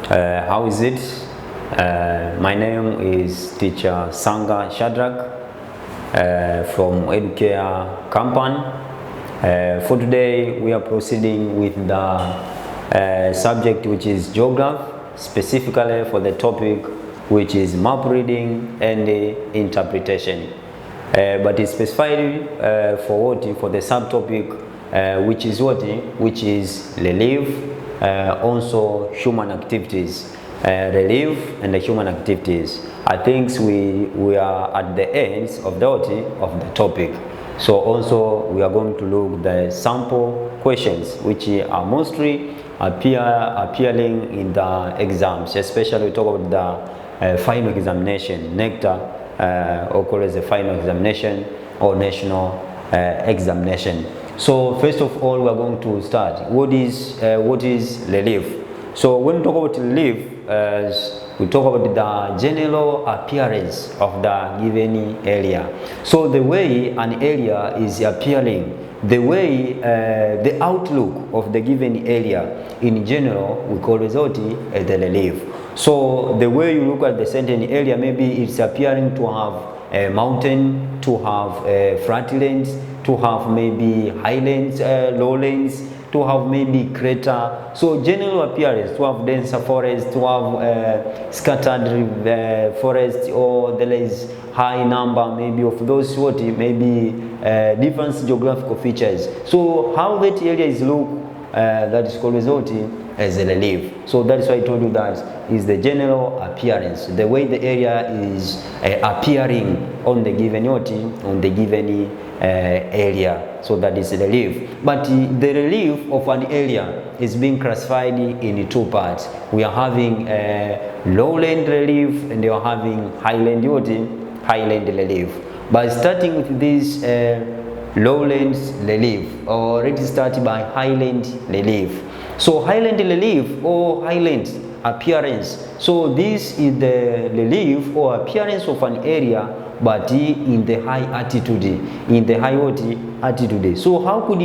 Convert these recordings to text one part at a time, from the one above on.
How is it? My name is Teacher Sanga Shadrach from Edukea Company. For today, we are proceeding with the subject which is Geograph, specifically for the topic which is map reading and interpretation. But it's specified for the subtopic which is relief, also human activities. Relief and the human activities. I think we are at the ends of the topic. So also we are going to look the sample questions which are mostly appearing in the exams, especially we talk about the final examination, NECTA, or called as the final examination or national examination. So first of all, we are going to start. What is relief? So when we talk about relief, we talk about the general appearance of the given area. So the way an area is appearing, the way the outlook of the given area in general, we call result as the relief. So the way you look at the certain area, maybe it's appearing to have a mountain, to have flatlands, to have maybe highlands, lowlands, to have maybe crater. So general appearance, to have denser forest, to have scattered forest, or there is high number maybe of those maybe different geographical features. So how that area is look, that is called result as a relief. So that's why I told you that is the general appearance, the way the area is appearing on the given area. So that is relief. But the relief of an area is being classified in two parts. We are having lowland relief and we are having highland relief. By starting with this lowland relief, or let's start by highland relief. So highland relief or highland appearance. So this is the relief or appearance of an area, but in the high altitude, altitude. So how could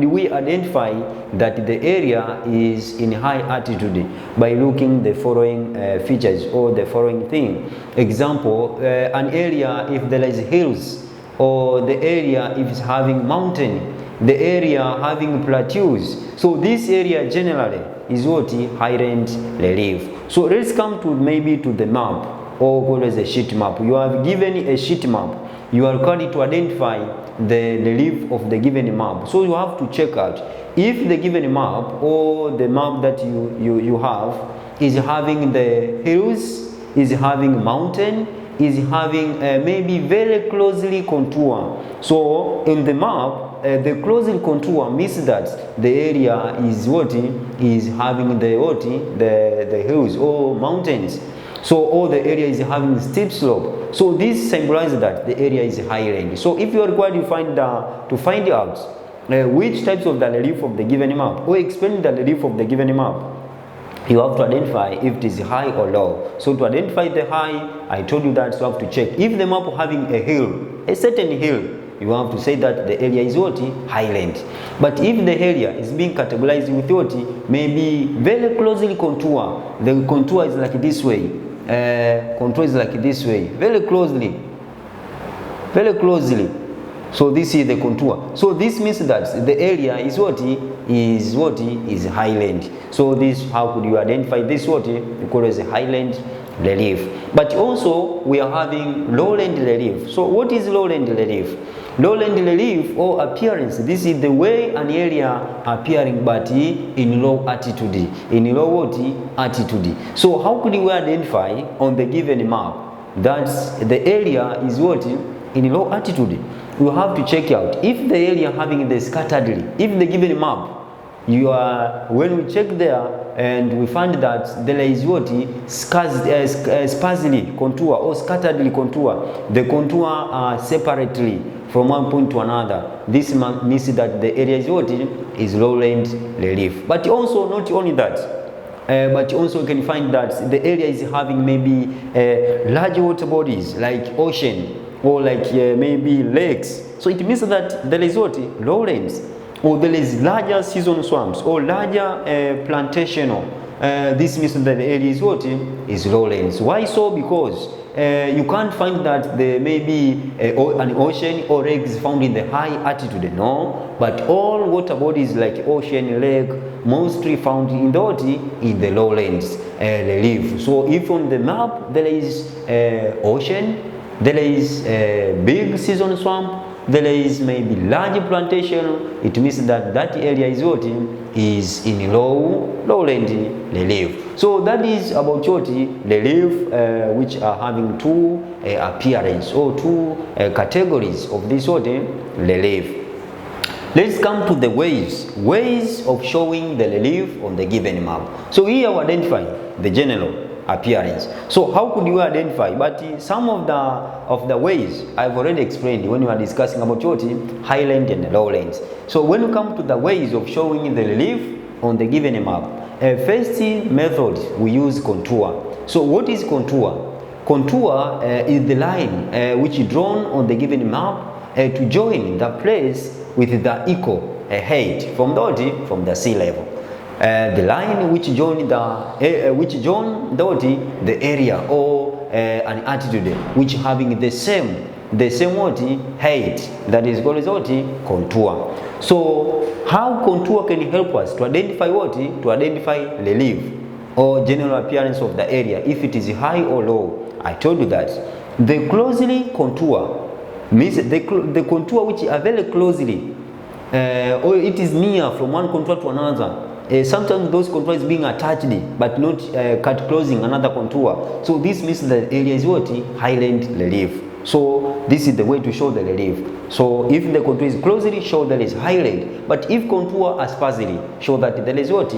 we identify that the area is in high altitude? By looking the following features or the following thing. Example, an area if there is hills, or the area if it's having mountain, the area having plateaus. So this area generally is highland relief. So let's come to maybe to the map, or called as a sheet map. You have given a sheet map. You are required to identify the relief of the given map. So you have to check out if the given map or the map that you have is having the hills, is having mountain, is having maybe very closely contour. So in the map, the closely contour means that the area is having the hills or mountains. So all the area is having steep slope. So this symbolizes that the area is highland. So if you are required to find out which types of the relief of the given map, or explain the relief of the given map, you have to identify if it is high or low. So to identify the high, I told you that you have to check if the map having a hill, a certain hill, you have to say that the area is highland. But if the area is being categorized with maybe very closely contour, the contour is like this way, contour is like this way, very closely. So this is the contour. So this means that the area is highland. So this, how could you identify this you call as a highland relief. But also we are having lowland relief. So what is lowland relief? Lowland relief or appearance, this is the way an area appearing but in low altitude, altitude. So how could we identify on the given map that the area is in low altitude? We have to check out if the area having the scatteredly, if the given map, when we check there and we find that there is sparsely contour or scatteredly contour, the contour are separately from one point to another. This means that the area is lowland relief. But also not only that, but also you can find that the area is having maybe large water bodies like ocean, or like maybe lakes. So it means that there is lowlands, or there is larger season swamps, or larger plantational this means that the area is what? Is lowlands. Why so? Because you can't find that there may be an ocean or lakes found in the high altitude, no. But all water bodies like ocean, lake, mostly found in the lowlands relief. So if on the map there is ocean, there is a big season swamp, there is maybe large plantation, it means that that area is what? Is in lowland relief. So that is about what? Relief which are having two appearance or two categories of this what? Relief. Let's come to the ways of showing the relief on the given map. So here we identify the general appearance. So how could you identify? But some of the ways I've already explained when we are discussing about what? Highland and lowlands. So when we come to the ways of showing the relief on the given map, first method we use contour. So what is contour? Contour is the line which is drawn on the given map to join the place with the equal height from the sea level. The line which join the area or an altitude which having the same what? Height, that is called what? Contour. So how contour can help us to identify what? To identify relief or general appearance of the area, if it is high or low. I told you that the closely contour means the contour which are very closely or it is near from one contour to another. Sometimes those contours being attached but not cut closing another contour. So this means the area is what? Highland relief. So this is the way to show the relief. So if the contour is closely, show that is highland. But if contour are sparsely, show that there is what?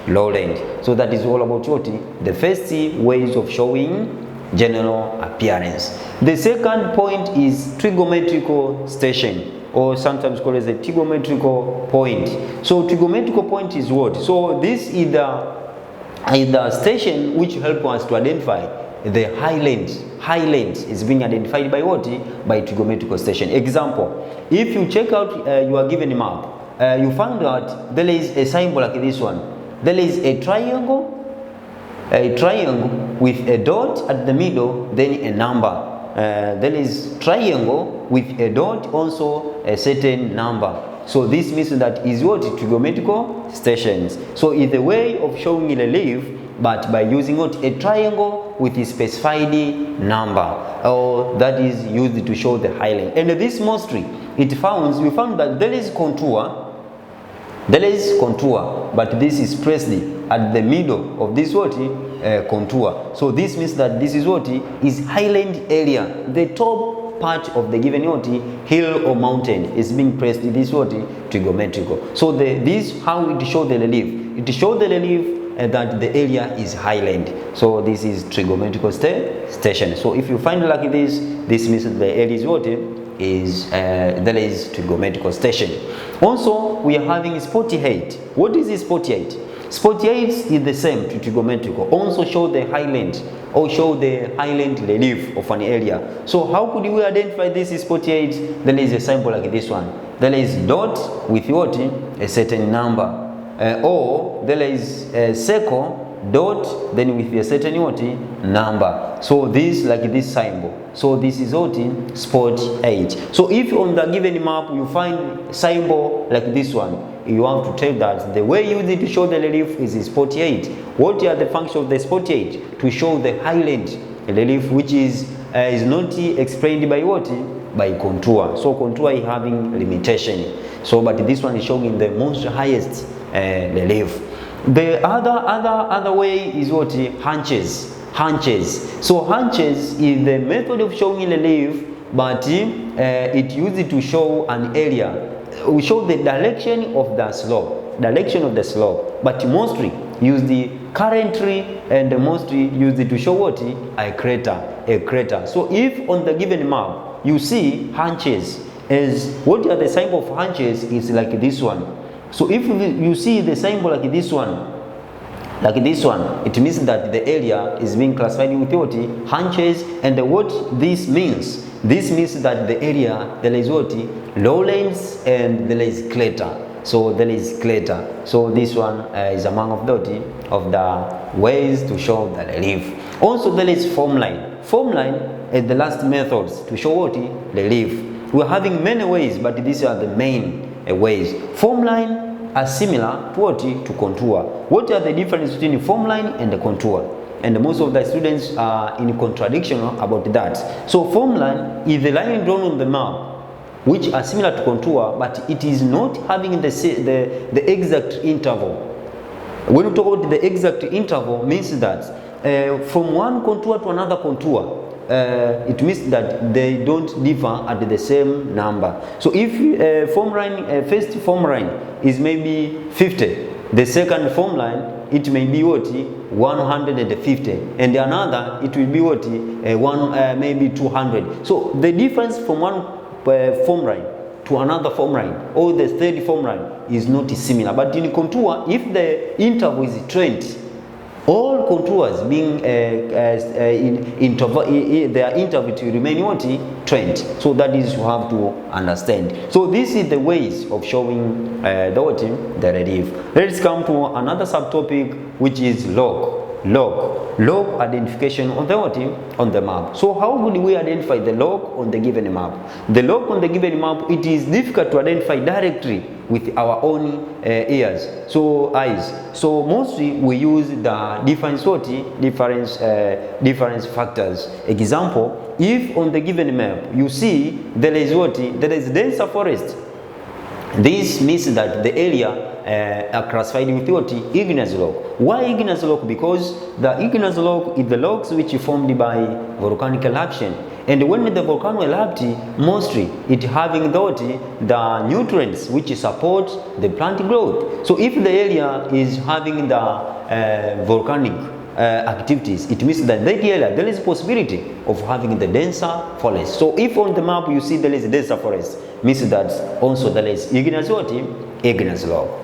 Lowland. So that is all about what? The first ways of showing general appearance. The second point is trigonometrical station, or sometimes called as a trigonometrical point. So trigonometrical point is what? So this is the station which help us to identify the highlands. Highlands is being identified by what? By trigonometrical station. Example, if you check out your given map, you find that there is a symbol like this one. There is a triangle with a dot at the middle, then a number. There is triangle with a dot, also a certain number. So this means that is what? Trigonometrical stations. So it's a way of showing relief, but by using what? A triangle with a specified number, or that is used to show the highland. And this mostly we found that there is contour, but this is pressed at the middle of this what? Contour. So this means that this is what? Is highland area. The top part of the given what? Hill or mountain is being pressed this what? Trigonometrical. So this how it show the relief. It show the relief that the area is highland. So this is trigonometrical station. So if you find like this means that the area is what? There is trigonometrical station. Also we are having spot height. What is this spot height? Spot height is the same to trigonometrical. Also show the highland or show the highland relief of an area. So how could we identify this spot height? There is a symbol like this one. There is dot with what? A certain number. Or there is a circle, dot, then with a certain what? Number. So this like this symbol. So this is what? Spot height. So if on the given map you find symbol like this one, you have to tell that the way you need to show the relief is spot height. What are the functions of the spot height? To show the highland relief, which is not explained by what? By contour. So contour is having limitation. So but this one is showing the most highest relief. The other way is what? Hunches. So hunches is the method of showing relief, but it used to show an area. We show the direction of the slope, but mostly use the currently and mostly used to show what? A crater. So if on the given map you see hunches, as what are the symbol of hunches is like this one. So if you see the symbol like this one, it means that the area is being classified with what? Hunches. And what this means? This means that the area there is what? Lowlands and there is crater. So there is crater. So this one is among of the ways to show the relief. Also there is form line. Form line is the last methods to show what? Relief. We are having many ways, but these are the main ways. Form line are similar to what? To contour. What are the difference between form line and the contour? And most of the students are in contradiction about that. So form line is the line drawn on the map which are similar to contour, but it is not having the exact interval. When we talk about the exact interval, means that from one contour to another contour, it means that they don't differ at the same number. So if form line, first form line is maybe 50, the second form line it may be what? 150, and another it will be what? Maybe 200. So the difference from one form line to another form line or the third form line is not similar. But in contour, if the interval is 20, all contours being their interval to remain what? 20. So that is you have to understand. So this is the ways of showing the relief. Let's come to another subtopic, which is log identification on the map. So how would we identify the log on the given map? The log on the given map, it is difficult to identify directly with our own eyes. So mostly we use the difference factors. Example, if on the given map you see there is denser forest, this means that the area are classified with what? Igneous log. Why igneous log? Because the igneous log is the logs which are formed by volcanic eruption. And when the volcano erupts, mostly it having the nutrients which support the plant growth. So if the area is having the volcanic activities, it means that area there is possibility of having the denser forest. So if on the map you see there is denser forest, means that also there is igneous log.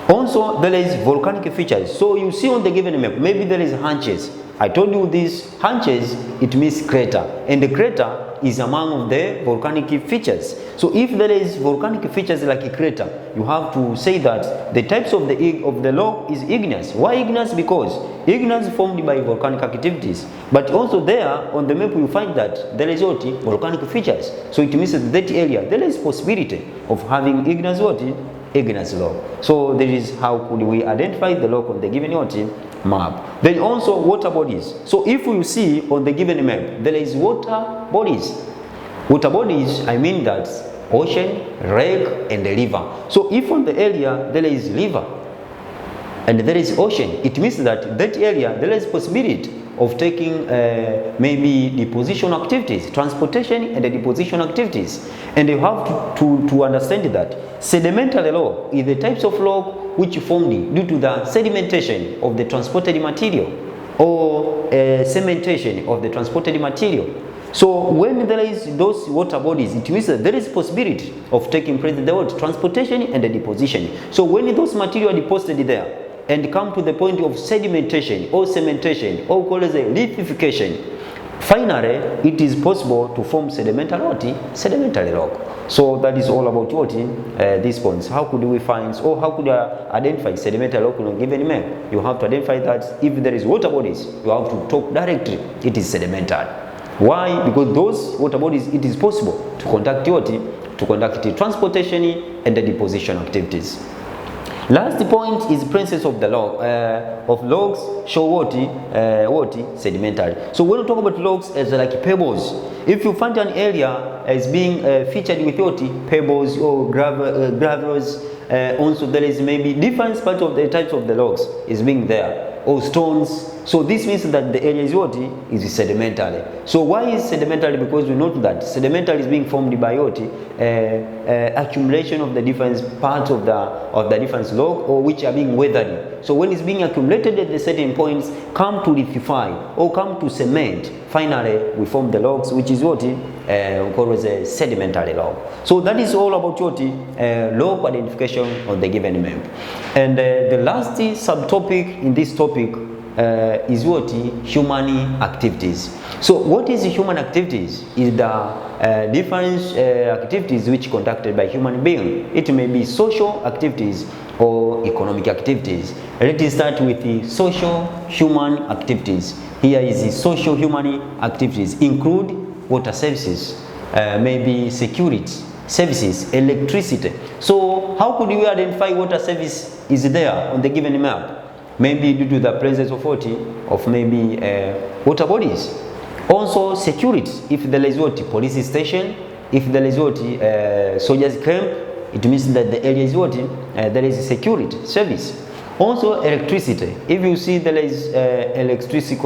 Also there is volcanic features. So you see on the given map, maybe there is hunches. I told you these hunches, it means crater, and the crater is among the volcanic features. So if there is volcanic features like a crater, you have to say that the types of the log is igneous. Why igneous? Because igneous is formed by volcanic activities. But also there on the map you find that there is volcanic features. So it means that area there is possibility of having igneous log. So this is how could we identify the log on the given map. Then also water bodies. So if you see on the given map there is water bodies. Water bodies, I mean that ocean, lake and the river. So if on the area there is river and there is ocean, it means that area there is possibility of taking maybe deposition activities, transportation and the deposition activities. And you have to understand that sedimentary log is the types of log which formed due to the sedimentation of the transported material or cementation of the transported material. So when there is those water bodies, it means that there is possibility of taking place the transportation and the deposition. So when those material are deposited there and come to the point of sedimentation or cementation or called as a lithification, finally it is possible to form sedimentary rock. So that is all about these points. How could we find or how could I identify sedimentary rock on a given map? You have to identify that if there is water bodies, you have to talk directly it is sedimentary. Why? Because those water bodies, it is possible to conduct the transportation and the deposition activities. Last point is presence of the log of logs show sedimentary. So when we talk about logs as like pebbles, if you find an area as being featured with pebbles or gravels, also there is maybe different part of the types of the logs is being there or stones. So this means that the area is sedimentary. So why is sedimentary? Because we note that sedimentary is being formed by accumulation of the different parts of the different log or which are being weathered. So when it's being accumulated at the certain points, come to lithify or come to cement, finally we form the logs, which is called as a sedimentary log. So that is all about log identification on the given map. And the last subtopic in this topic is what? Human activities. So what is human activities? Is the different activities which conducted by human being. It may be social activities or economic activities. Let us start with the social human activities. Here is the social human activities include water services, maybe security services, electricity. So how could we identify water service is there on the given map? Maybe due to the presence of what? Of maybe water bodies. Also security, if there is what? Police station, if there is what? Soldiers camp, it means that the area is what? There is security service. Also electricity, if you see there is electricity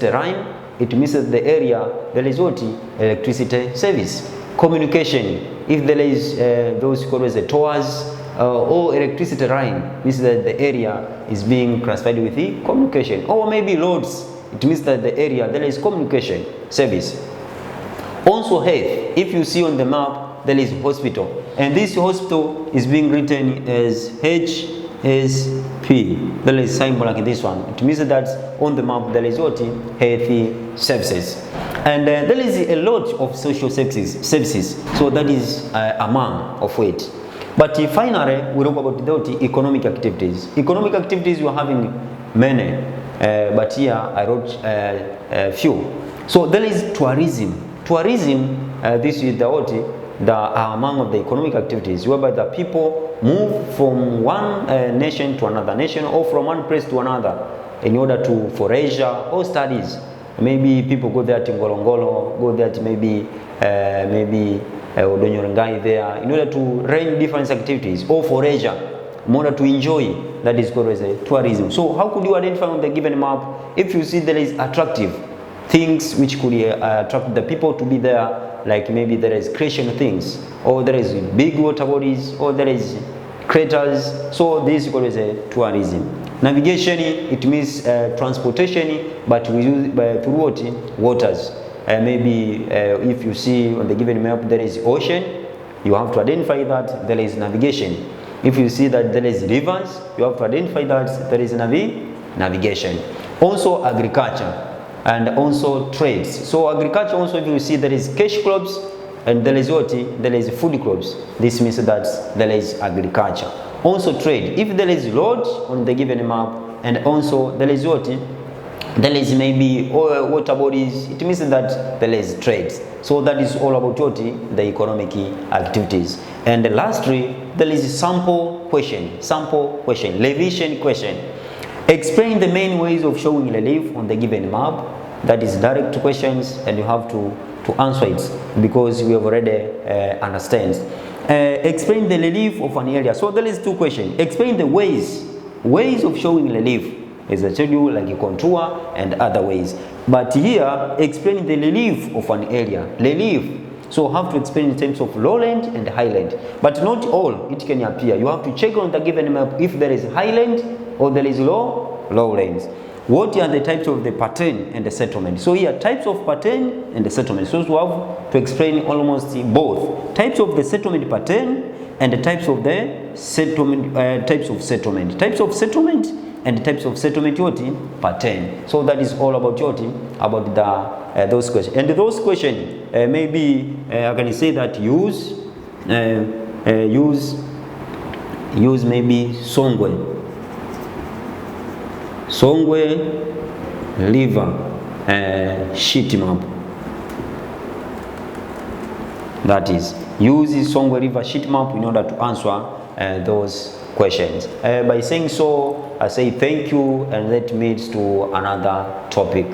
line, it means that the area there is what? Electricity service. Communication, if there is those called as the towers or electricity line, means that the area is being classified with the communication. Or maybe roads, it means that the area there is communication service. Also health, if you see on the map there is hospital, and this hospital is being written as HSP. There is symbol like this one. It means that on the map there is what? Healthy services. And there is a lot of social services. So that is among of it. But finally, we talk about the economic activities. Economic activities we are having many, but here I wrote a few. So there is tourism. Tourism, this is the among of the economic activities, whereby the people move from one nation to another nation, or from one place to another, in order to for leisure or studies. Maybe people go there to Ngorongoro, go there to maybe Odonyorangai there, in order to run different activities, or for leisure, in order to enjoy. That is called as a tourism. So how could you identify on the given map? If you see there is attractive things which could attract the people to be there, like maybe there is creation things, or there is big water bodies, or there is craters. So this is called as a tourism. Navigation, it means transportation, but we use through what? Waters. Maybe if you see on the given map there is ocean, you have to identify that there is navigation. If you see that there is rivers, you have to identify that there is navigation. Also agriculture and also trades. So agriculture also, if you see there is cash crops and there is what? There is food crops. This means that there is agriculture. Also trade, if there is road on the given map, and also there is what? There is maybe water bodies, it means that there is trade. So that is all about what? The economic activities. And lastly, there is sample question, revision question. Explain the main ways of showing relief on the given map. That is direct questions, and you have to answer it, because we have already understand. Explain the relief of an area. So there is two questions. Explain the ways of showing relief, as I told you, like a contour and other ways. But here, explain the relief of an area. Relief. So have to explain in terms of lowland and highland. But not all it can appear. You have to check on the given map if there is highland or there is lowlands. What are the types of the pattern and the settlement? So here, types of pattern and the settlement. So we have to explain almost both types of the settlement pattern and the types of the settlement, types of settlement and the types of settlement pattern. So that is all about about the those questions. And those questions maybe I can say that use maybe Songwe River sheet map. That is, use Songwe River sheet map in order to answer those questions. By saying so, I say thank you, and let me to another topic.